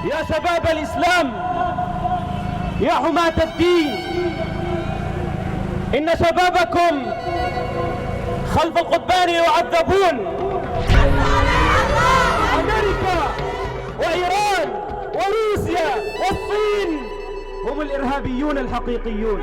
يا شباب الإسلام، يا حماة الدين، إن شبابكم خلف القضبان يعذبون. أمريكا وإيران وروسيا والصين هم الإرهابيون الحقيقيون.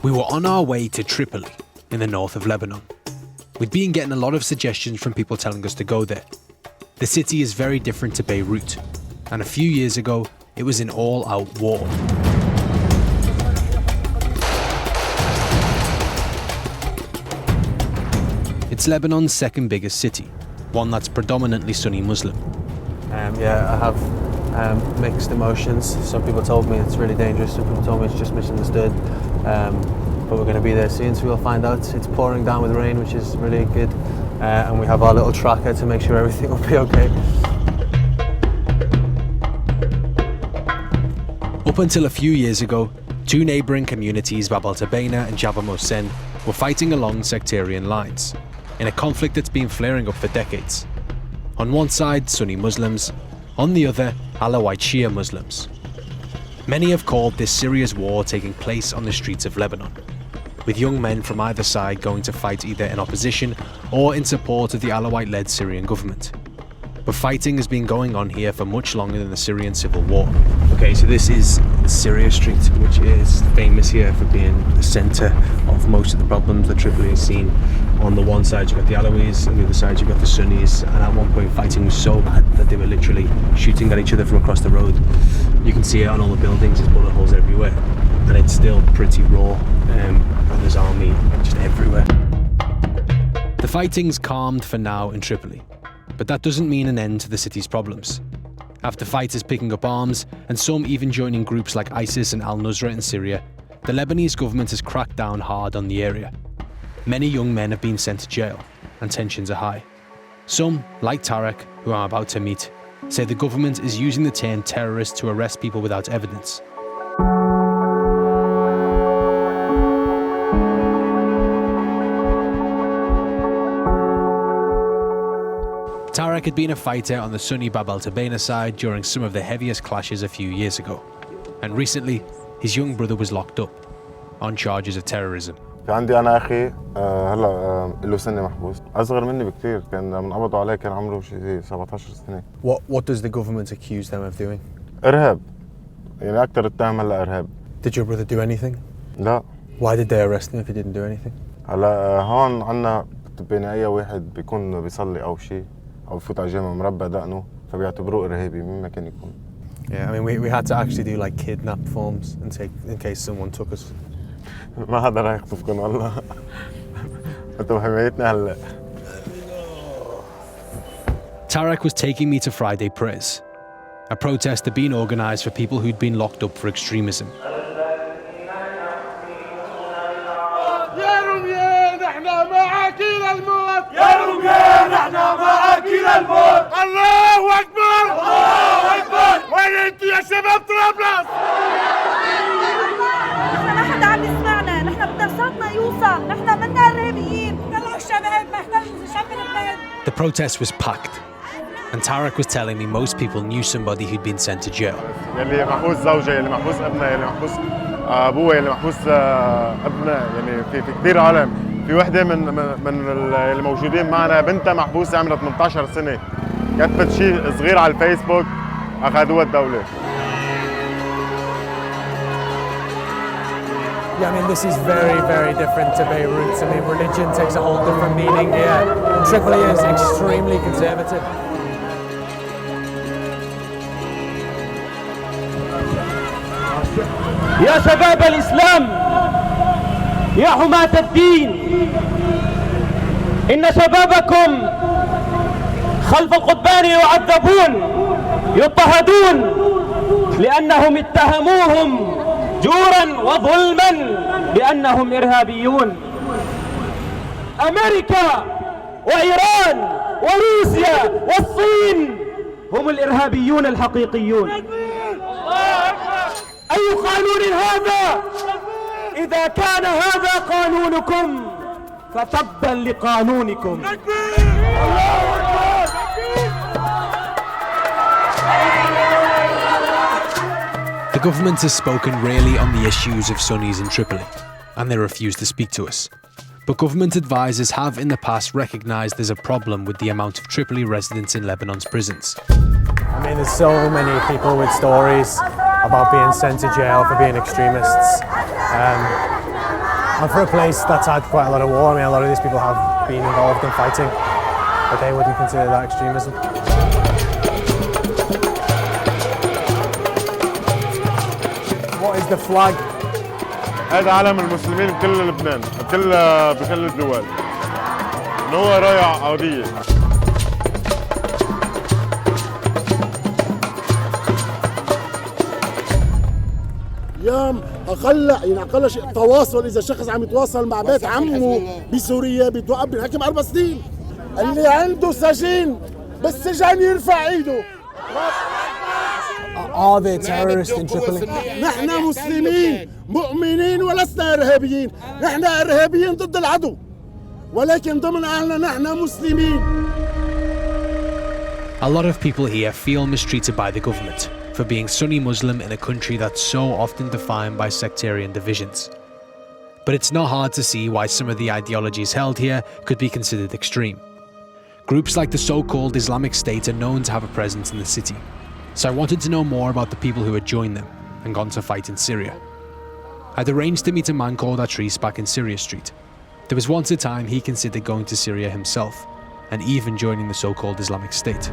We were on our way to Tripoli, in the north of Lebanon. We'd been getting a lot of suggestions from people telling us to go there. The city is very different to Beirut, and a few years ago, it was in all-out war. It's Lebanon's second biggest city, one that's predominantly Sunni Muslim. I have mixed emotions. Some people told me it's really dangerous, some people told me it's just misunderstood. But we're going to be there soon, so we'll find out. It's pouring down with rain, which is really good. And we have our little tracker to make sure everything will be okay. Up until a few years ago, two neighbouring communities, Bab al-Tabaina and Jabal Mohsen, were fighting along sectarian lines, in a conflict that's been flaring up for decades. On one side, Sunni Muslims, on the other, Alawite Shia Muslims. Many have called this Syria's war taking place on the streets of Lebanon, with young men from either side going to fight either in opposition or in support of the Alawite-led Syrian government. But fighting has been going on here for much longer than the Syrian civil war. Okay, so this is Syria Street, which is famous here for being the centre of most of the problems that Tripoli has seen. On the one side you've got the Alawites, on the other side you've got the Sunnis, and at one point fighting was so bad that they were literally shooting at each other from across the road. You can see it on all the buildings, there's bullet holes everywhere, and it's still pretty raw, and there's army just everywhere. The fighting's calmed for now in Tripoli, but that doesn't mean an end to the city's problems. After fighters picking up arms, and some even joining groups like ISIS and al-Nusra in Syria, the Lebanese government has cracked down hard on the area. Many young men have been sent to jail, and tensions are high. Some, like Tarek, who I'm about to meet, say the government is using the term terrorist to arrest people without evidence. Tarek had been a fighter on the Sunni Bab al-Tabaina side during some of the heaviest clashes a few years ago. And recently, his young brother was locked up on charges of terrorism. عندي أنا أخي هلا له سنة محبوس أصغر مني بكثير كان من قبضوا عليه كان عمره شيء 17 سنة. What does the government accuse them of doing? إرهاب يعني أكثر اتهام هلا إرهاب. Did your brother do anything? لا. Why did they arrest him if he didn't do anything? هلا هون عنا بين أي واحد بيكون بيصلي أو شيء أو بفوت على الجامع مربى دقنه فبيعتبروه إرهابي مين ما كان يكون. Yeah, I mean we had to actually do like kidnap forms and take in case someone took us. ما حدا راح يخطفكم والله. أنتم حمايتنا هلا. Tarek was taking me to Friday prayers, a protest had been organised for people who'd been locked up for extremism. The protest was packed, and Tarek was telling me most people knew somebody who'd been sent to jail. يلي محبوس زوجة، يلي محبوس ابنها، يلي محبوس أبوها، يلي محبوس ابنها، يعني في كثير عالم. في وحدة من اللي موجودين معنا بنتها محبوسة عمرها 18 سنة. كتبت شيء صغير على الفيسبوك أخذوها الدولة. Yeah, I mean, this is very, very different to Beirut. I mean, religion takes a whole different meaning here. Tripoli is extremely conservative. يا شباب الإسلام، يا حماة الدين، إن شبابكم خلف القضبان يعذبون، يضطهدون، لأنهم اتهموهم جورا وظلما بأنهم إرهابيون. أمريكا وإيران وروسيا والصين هم الإرهابيون الحقيقيون. أي قانون هذا؟ إذا كان هذا قانونكم فتبا لقانونكم. The government has spoken rarely on the issues of Sunnis in Tripoli, and they refuse to speak to us. But government advisors have in the past recognised there's a problem with the amount of Tripoli residents in Lebanon's prisons. I mean, there's so many people with stories about being sent to jail for being extremists. And for a place that's had quite a lot of war, I mean, a lot of these people have been involved in fighting, but they wouldn't consider that extremism. What is the flag? هذا علم المسلمين بكل لبنان، بكل الدول. إنه هو راية عربية. اليوم اقل شيء تواصل، اذا شخص عم يتواصل مع بيت عمه بسوريا بيتوقف بالحكم 4 سنين. اللي عنده سجين بالسجن يرفع ايده. Are there terrorists in Tripoli? نحن مسلمين مؤمنين ولسنا ارهابيين، نحن ارهابيين ضد العدو، ولكن ضمن اهلنا نحن مسلمين. A lot of people here feel mistreated by the government for being Sunni Muslim in a country that's so often defined by sectarian divisions. But it's not hard to see why some of the ideologies held here could be considered extreme. Groups like the so-called Islamic State are known to have a presence in the city, so I wanted to know more about the people who had joined them and gone to fight in Syria. I'd arranged to meet a man called Atris back in Syria Street. There was once a time he considered going to Syria himself, and even joining the so-called Islamic State.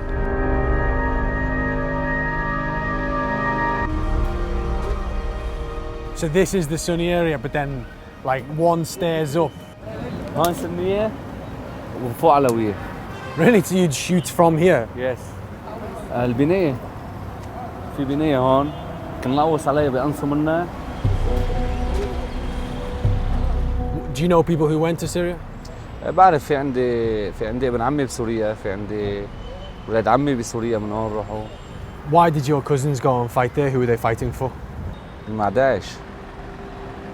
So this is the Sunni area, but then like one stairs up. هون سنية وفوق علوية. Really? So you'd shoot from here? Yes. البناية في بناية هون كان لقوص عليها بأنصوا منها. Do you know people who went to Syria? بعرف في عندي ابن عمي بسوريا، في عندي ولاد عمي بسوريا من هون راحوا. Why did your cousins go and fight there? Who were they fighting for? مع داعش.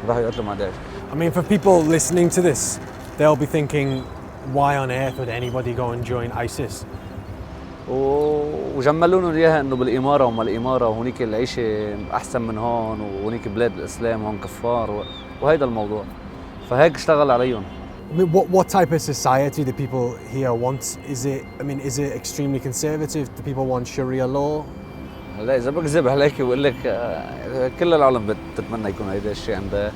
راحوا يقتلوا مع داعش. I mean, for people listening to this, they'll be thinking, why on earth would anybody go and join ISIS? وجملوا لهم اياها انه بالاماره وما الاماره وهونيك العيشه احسن من هون وهونيك بلاد الاسلام هون كفار وهيدا الموضوع. فهيك اشتغل عليهم. I mean, what type of society do people here want? Is it extremely conservative? Do people want Sharia law? هلا اذا بكذب عليك وبقول لك كل العالم بتتمنى يكون هيدا الشيء عندها.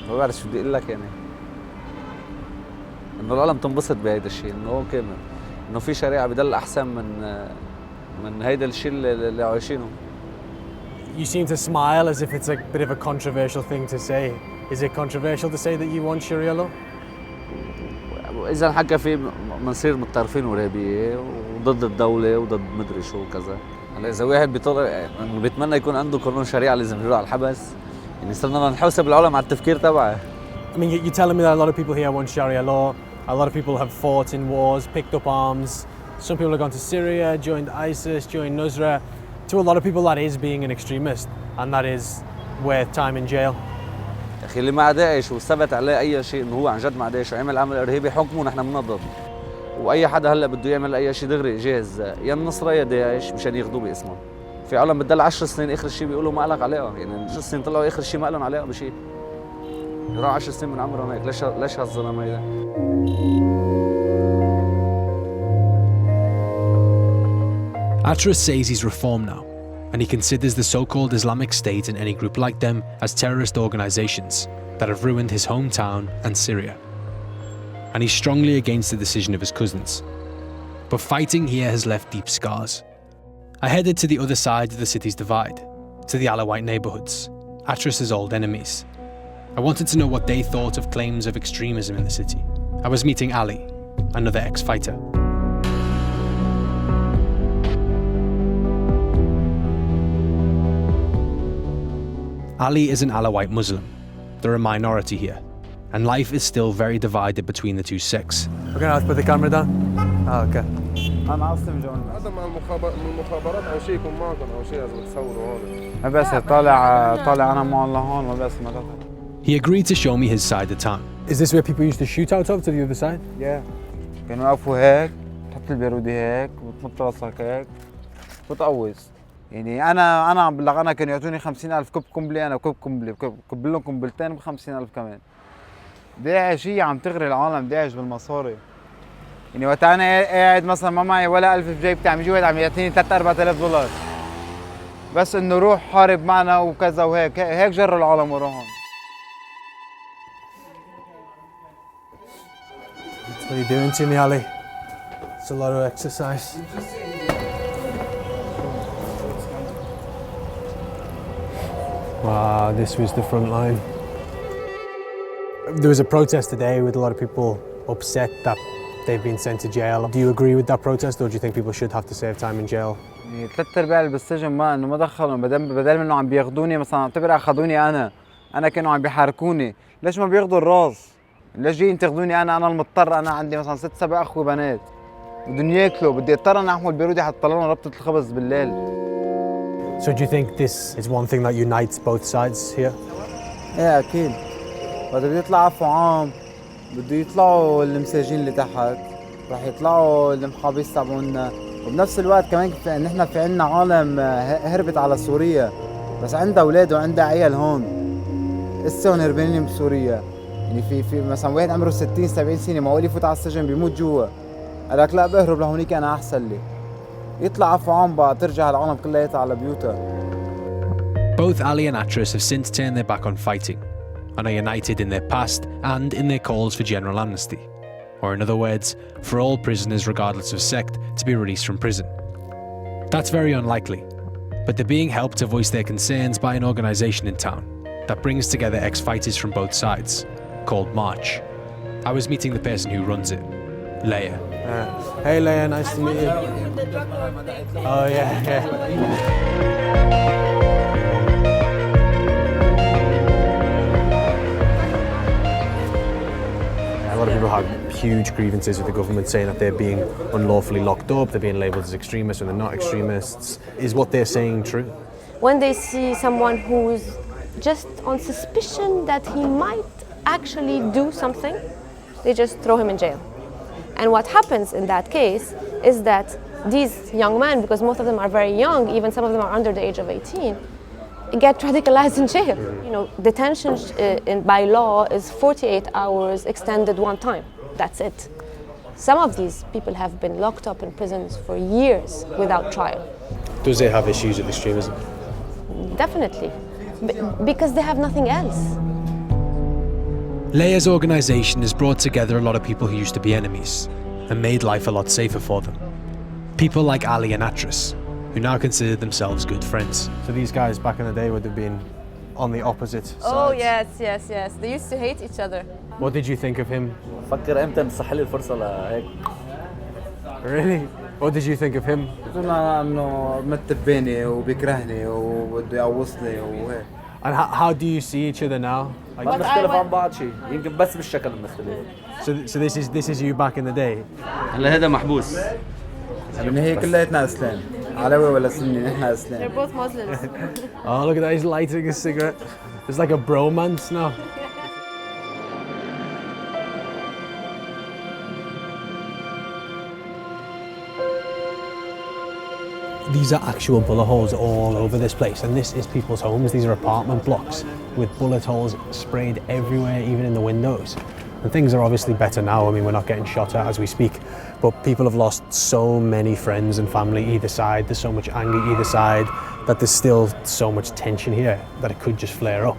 ما بعرف شو بدي اقول لك يعني. انه العالم تنبسط بهيدا الشيء، انه اوكي انه في شريعه بدل احسن من هيدا الشيء اللي عايشينه. You seem to smile as if it's a bit of a controversial thing to say. Is it controversial to say that you want Sharia law? إذا حكى فيه بنصير متطرفين وإرهابية وضد الدولة وضد مدري شو وكذا. هلا إذا واحد بيتمنى يكون عنده قانون شريعة لازم يروح على الحبس، يعني صرنا نحوسب العالم على التفكير تبعه. I mean, you're telling me that a lot of people here want Sharia law. A lot of people have fought in wars, picked up arms. Some people have gone to Syria, joined ISIS, joined Nusra. To a lot of people, that is being an extremist, and that is worth time in jail. يا أخي اللي مع داعش وثبت عليه أي شيء إنه هو عن جد مع داعش وعمل عمل إرهابي حكمه نحن منضد. وأي حدا هلا بده يعمل أي شيء دغري جاهز يا النصرة يا داعش مشان ياخذوه باسمه. في عالم بتضل 10 سنين آخر شيء بيقولوا ما لك علاقة، يعني 10 سنين طلعوا آخر شيء ما لهم علاقة بشيء. راح 10 سنين من عمرهم هيك، ليش هالظلم هيدا؟ Atris says he's reformed now, and he considers the so-called Islamic State and any group like them as terrorist organisations that have ruined his hometown and Syria. And he's strongly against the decision of his cousins. But fighting here has left deep scars. I headed to the other side of the city's divide, to the Alawite neighbourhoods, Atris's old enemies. I wanted to know what they thought of claims of extremism in the city. I was meeting Ali, another ex-fighter. Ali is an Alawite Muslim. They're a minority here. and life is still very divided between the two sects. We're gonna have to put the camera down. Oh, okay. انا عاصم جون هذا مع المخابرات او شيء يكون معكم او شيء لازم تصوروا هون ما بس طالع انا مع الله هون ما بس ما He agreed to show me his side of town. Is this where people used to shoot out of, to the other side? يا كانوا يوقفوا هيك تحط البارودي هيك وتنط راسك هيك وتقوز يعني انا عم بلغ انا كانوا يعطوني 50,000 كب قنبله انا كب قنبله كب لهم قنبلتين ب 50,000 كمان. داعش هي عم تغري العالم داعش بالمصاري. يعني وقت انا قاعد مثلا ما معي ولا 1000 بجيبتي عم يجي واحد عم يعطيني 3-4,000 دولار بس انه روح حارب معنا وكذا وهيك هيك جروا العالم وراهم. What are you doing to me, Ali? It's a lot of exercise. Wow, this was the front line. There was a protest today with a lot of people upset that they've been sent to jail. Do you agree with that protest, or do you think people should have to serve time in jail? يعني 3/4 اللي بالسجن ما انه ما دخلهم بدل منه عم بياخذوني مثلا اعتبر اخذوني انا كانوا عم بيحاركوني ليش ما بياخذوا الراس؟ ليش جايين تاخذوني انا المضطر انا عندي مثلا 6-7 اخوه بنات بدهم ياكلوا بدي اضطر انا احمل بارودي حتى طلع لهم ربطه الخبز بالليل. So do you think this is one thing that unites both sides here? ايه اكيد. وقت بده يطلع عفو عام بده يطلعوا المساجين اللي تحت راح يطلعوا المحابس تبعونا وبنفس الوقت كمان نحن في عنا عالم هربت على سوريا بس عندها اولاد وعندها عيال هون لسه هربانين بسوريا. يعني في مثلا واحد عمره 60-70 سنه ما هو يفوت على السجن بيموت جوا قال لك لا بهرب لهونيك انا احسن لي يطلع عفو عام بقى ترجع العالم كلها على بيوتها. Both Ali and Atris have since turned their back on fighting and are united in their past and in their calls for general amnesty, or in other words, for all prisoners regardless of sect to be released from prison. That's very unlikely, but they're being helped to voice their concerns by an organisation in town that brings together ex-fighters from both sides, called March. I was meeting the person who runs it, Leia. Hey Leia, nice to meet you. Oh yeah. A lot of people have huge grievances with the government saying that they're being unlawfully locked up, they're being labelled as extremists when they're not extremists. Is what they're saying true? When they see someone who's just on suspicion that he might actually do something, they just throw him in jail. And what happens in that case is that these young men, because most of them are very young, even some of them are under the age of 18, get radicalized in jail. You know, detention by law is 48 hours extended one time. That's it. Some of these people have been locked up in prisons for years without trial. Does it have issues with extremism? Definitely, because they have nothing else. Leia's organisation has brought together a lot of people who used to be enemies and made life a lot safer for them. People like Ali and Atris, who now consider themselves good friends. So these guys back in the day would have been on the opposite sides. Oh yes. They used to hate each other. What did you think of him? فكر امتى نصح لي الفرصه لهيك. Really? What did you think of him? قلت له انه متباني وبيكرهني وبده يعوصني وهيك. And how do you see each other now? ما بنختلف عن بعض شيء يمكن بس بالشكل بنختلف. So this is you back in the day. هلا هذا محبوس. بالنهايه كلياتنا اسلام علوي ولا سني نحن اسلام. They're both Muslims. Oh look at that, he's lighting a cigarette. It's like a bromance now. These are actual bullet holes all over this place, and this is people's homes. These are apartment blocks with bullet holes sprayed everywhere, even in the windows. And things are obviously better now. I mean, we're not getting shot at as we speak, but people have lost so many friends and family either side. There's so much anger either side that there's still so much tension here that it could just flare up.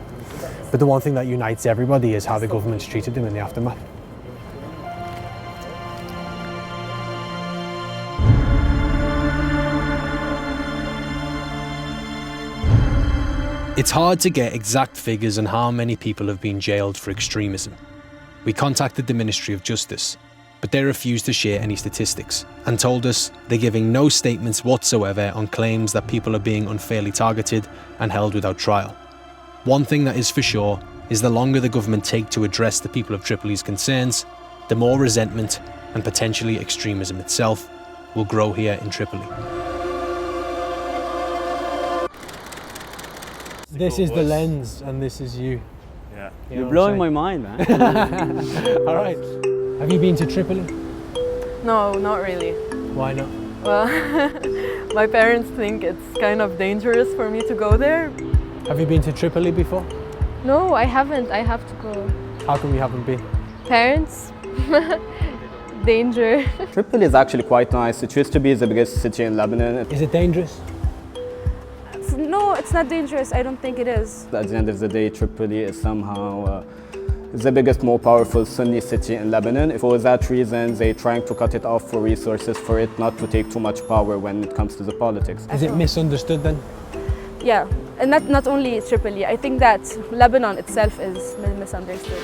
But the one thing that unites everybody is how the government's treated them in the aftermath. It's hard to get exact figures on how many people have been jailed for extremism. We contacted the Ministry of Justice, but they refused to share any statistics and told us they're giving no statements whatsoever on claims that people are being unfairly targeted and held without trial. One thing that is for sure, is the longer the government take to address the people of Tripoli's concerns, the more resentment and potentially extremism itself will grow here in Tripoli. This is the lens and this is you. Yeah. You're blowing my mind, man. All right. Have you been to Tripoli? No, not really. Why not? Well, my parents think it's kind of dangerous for me to go there. Have you been to Tripoli before? No, I haven't. I have to go. How come you haven't been? Parents? Danger. Tripoli is actually quite nice. It used to be the biggest city in Lebanon. Is it dangerous? No, it's not dangerous. I don't think it is. At the end of the day, Tripoli is somehow the biggest, more powerful Sunni city in Lebanon. For that reason, they're trying to cut it off for resources, for it not to take too much power when it comes to the politics. Is it misunderstood then? Yeah, and not only Tripoli. I think that Lebanon itself is misunderstood.